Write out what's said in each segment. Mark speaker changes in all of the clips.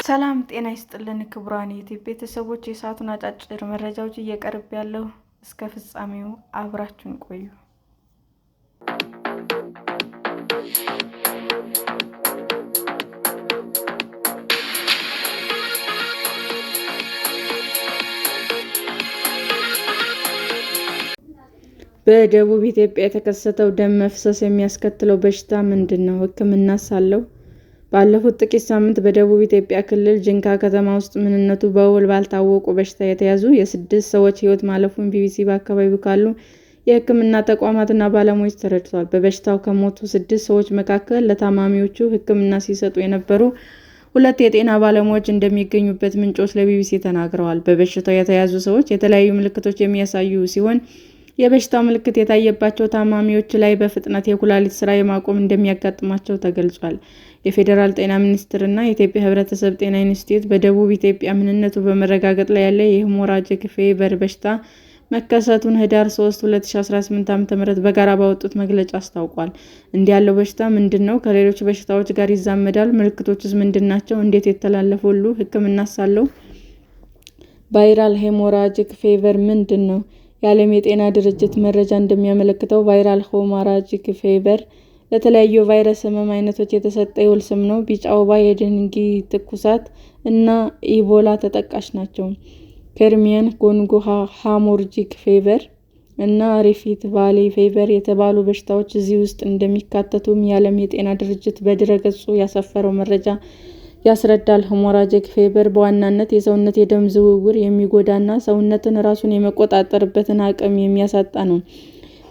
Speaker 1: ሰላም ጤና ይስጥልን ክቡራን የዩቲዩብ ቤተሰቦች፣ የሰዓቱን አጫጭር መረጃዎች እየቀርብ ያለው እስከ ፍጻሜው አብራችሁን ቆዩ። በደቡብ ኢትዮጵያ የተከሰተው ደም መፍሰስ የሚያስከትለው በሽታ ምንድን ነው? ሕክምናስ አለው? ባለፉት ጥቂት ሳምንታት በደቡብ ኢትዮጵያ ክልል ጂንካ ከተማ ውስጥ ምንነቱ በውል ባልታወቁ በሽታ የተያዙ የ6 ሰዎች ሕይወት ማለፉን ቢቢሲ በአካባቢው ካሉ የሕክምና ተቋማትና ባለሙያዎች ተረድቷል። በበሽታው ከሞቱ 6 ሰዎች መካከል ለታማሚዎቹ ሕክምና ሲሰጡ የነበሩ 2 የጤና ባለሙያዎች እንደሚገኙበት ምንጮች ለቢቢሲ ተናግረዋል። በበሽታው የተያዙ ሰዎች የተለያዩ ምልክቶች የሚያሳዩ ሲሆን የበሽታው ምልክት የታየባቸው ታማሚዎች ላይ በፍጥነት የኩላሊት ስራ የማቆም እንደሚያጋጥማቸው ተገልጿል። የፌዴራል ጤና ሚኒስቴር እና የኢትዮጵያ ሕብረተሰብ ጤና ኢንስቲትዩት በደቡብ ኢትዮጵያ ምንነቱ በመረጋገጥ ላይ ያለ የሄሞራጂክ ፌቨር በሽታ መከሰቱን ህዳር 3, 2018 ዓ.ም በጋራ ባወጡት መግለጫ አስታውቋል። እንዲህ ያለው በሽታ ምንድን ነው? ከሌሎች በሽታዎች ጋር ይዛመዳል? ምልክቶቹስ ምንድናቸው? እንዴት ይተላለፋሉ? ሕክምናስ አለው? ቫይራል ሄሞራጂክ ፌቨር ምንድን ነው? የዓለም የጤና ድርጅት መረጃ እንደሚያመለክተው ቫይራል ሄሞራጂክ ፌቨር ለተለያዩ ቫይረስ ህመም አይነቶች የተሰጠ የውል ስም ነው። ቢጫ ወባ፣ የዴንጊ ትኩሳት እና ኢቦላ ተጠቃሽ ናቸው። ፐርሚያን ኮንጎ ሄሞራጂክ ፌቨር እና ሪፍት ቫሊ ፌቨር የተባሉ በሽታዎች እዚህ ውስጥ እንደሚካተቱም የዓለም የጤና ድርጅት በድረ-ገጹ ያሰፈረው መረጃ ያስረዳል። ሄሞራጂክ ፌቨር በዋናነት የሰውነት የደም ዝውውር የሚጎዳና ሰውነትን ራሱን የመቆጣጠርበትን አቅም የሚያሳጣ ነው።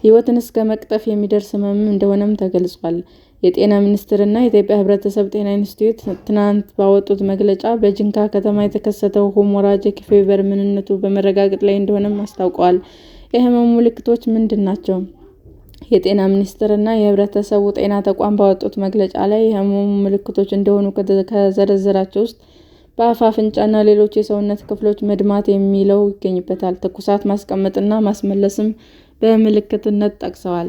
Speaker 1: ሕይወትን እስከ መቅጠፍ የሚደርስ ህመም እንደሆነም ተገልጿል። የጤና ሚኒስቴር እና የኢትዮጵያ ሕብረተሰብ ጤና ኢንስቲትዩት ትናንት ባወጡት መግለጫ በጂንካ ከተማ የተከሰተው ሄሞራጂክ ፌቨር ምንነቱ በመረጋገጥ ላይ እንደሆነም አስታውቀዋል። የህመሙ ምልክቶች ምንድን ናቸው? የጤና ሚኒስቴር እና የሕብረተሰብ ጤና ተቋም ባወጡት መግለጫ ላይ የህመሙ ምልክቶች እንደሆኑ ከዘረዘራቸው ውስጥ በአፍ፣ አፍንጫ እና ሌሎች የሰውነት ክፍሎች መድማት የሚለው ይገኝበታል። ትኩሳት፣ ማስቀመጥና ማስመለስም በምልክትነት ጠቅሰዋል።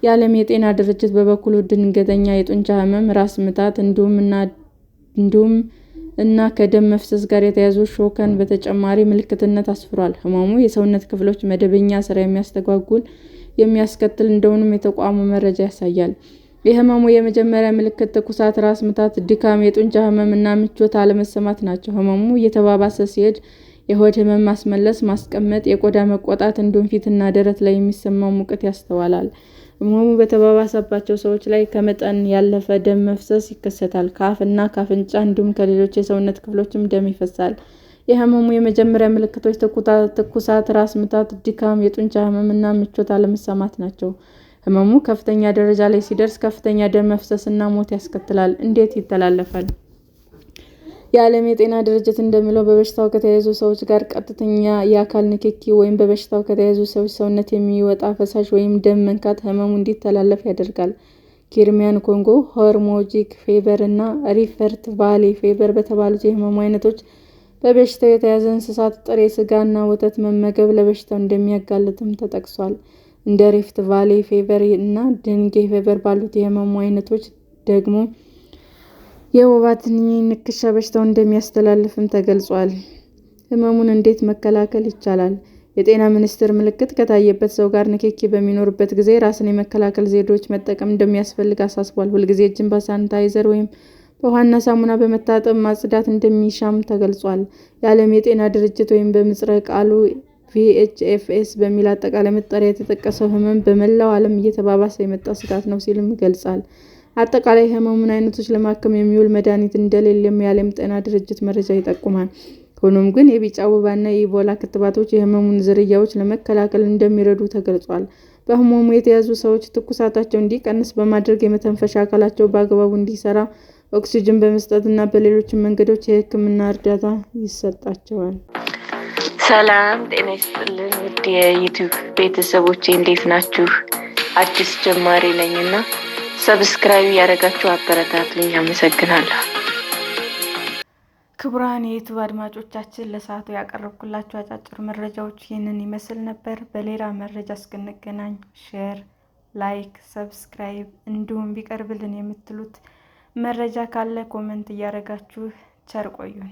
Speaker 1: የዓለም የጤና ድርጅት በበኩሉ ድንገተኛ የጡንቻ ህመም፣ ራስ ምታት እንዲሁም እና ከደም መፍሰስ ጋር የተያያዙ ሾክን በተጨማሪ ምልክትነት አስፍሯል። ህመሙ የሰውነት ክፍሎች መደበኛ ስራ የሚያስከትል እንደሆነም የተቋሙ መረጃ ያሳያል። የህመሙ የመጀመሪያ ምልክት ትኩሳት፣ ራስ ምታት፣ ድካም፣ የጡንቻ ህመም እና ምቾት አለመሰማት ናቸው። ህመሙ እየተባባሰ ሲሄድ የሆድ ህመም፣ ማስመለስ፣ ማስቀመጥ፣ የቆዳ መቆጣት እንዲሁም ፊትና ደረት ላይ የሚሰማ ሙቀት ያስተዋላል። ህመሙ በተባባሰባቸው ሰዎች ላይ ከመጠን ያለፈ ደም መፍሰስ ይከሰታል። ከአፍ እና ከአፍንጫ እንዲሁም ከሌሎች የሰውነት ክፍሎችም ደም ይፈሳል። የህመሙ የመጀመሪያ ምልክቶች ትኩሳት፣ ራስ ምታት፣ ድካም፣ የጡንቻ ህመም እና ምቾት አለመሰማት ናቸው። ህመሙ ከፍተኛ ደረጃ ላይ ሲደርስ ከፍተኛ ደም መፍሰስ እና ሞት ያስከትላል። እንዴት ይተላለፋል? የዓለም የጤና ድርጅት እንደሚለው በበሽታው ከተያዙ ሰዎች ጋር ቀጥተኛ የአካል ንክኪ ወይም በበሽታው ከተያዙ ሰዎች ሰውነት የሚወጣ ፈሳሽ ወይም ደም መንካት ህመሙ እንዲተላለፍ ያደርጋል። ፐርሚያን ኮንጎ ሄሞራጂክ ፌቨር እና ሪፍት ቫሊ ፌቨር በተባሉት የህመሙ አይነቶች በበሽታው የተያዘ እንስሳት ጥሬ ስጋ እና ወተት መመገብ ለበሽታው እንደሚያጋልጥም ተጠቅሷል። እንደ ሪፍት ቫሊ ፌቨር እና ዴንጊ ፌቨር ባሉት የህመሙ አይነቶች ደግሞ የወባ ትንኝ ንክሻ በሽታውን እንደሚያስተላልፍም ተገልጿል። ህመሙን እንዴት መከላከል ይቻላል? የጤና ሚኒስቴር ምልክት ከታየበት ሰው ጋር ንክኪ በሚኖርበት ጊዜ ራስን የመከላከል ዘዴዎች መጠቀም እንደሚያስፈልግ አሳስቧል። ሁልጊዜ እጅን በሳኒታይዘር ወይም በውሃና ሳሙና በመታጠብ ማጽዳት እንደሚሻም ተገልጿል። የዓለም የጤና ድርጅት ወይም በምህጻረ ቃሉ VHFS በሚል አጠቃላይ መጠሪያ የተጠቀሰው ህመም በመላው ዓለም እየተባባሰ የመጣ ስጋት ነው ሲልም ይገልጻል። አጠቃላይ ህመሙን አይነቶች ለማከም የሚውል መድኃኒት እንደሌለም የዓለም ጤና ድርጅት መረጃ ይጠቁማል። ሆኖም ግን የቢጫ ወባና የኢቦላ ክትባቶች የህመሙን ዝርያዎች ለመከላከል እንደሚረዱ ተገልጿል። በህመሙ የተያዙ ሰዎች ትኩሳታቸው እንዲቀንስ በማድረግ የመተንፈሻ አካላቸው በአግባቡ እንዲሰራ ኦክሲጅን በመስጠት እና በሌሎችም መንገዶች የህክምና እርዳታ ይሰጣቸዋል።
Speaker 2: ሰላም ጤና ይስጥልን ውድ የዩቲዩብ ቤተሰቦቼ እንዴት ናችሁ? አዲስ ጀማሪ ነኝና ሰብስክራይብ ያደረጋችሁ አበረታቱኝ። አመሰግናለሁ።
Speaker 1: ክቡራን የዩቲዩብ አድማጮቻችን ለሰዓቱ ያቀረብኩላችሁ አጫጭር መረጃዎች ይህንን ይመስል ነበር። በሌላ መረጃ እስክንገናኝ ሼር፣ ላይክ፣ ሰብስክራይብ እንዲሁም ቢቀርብልን የምትሉት መረጃ ካለ ኮሜንት እያደረጋችሁ ቸር ቆዩን።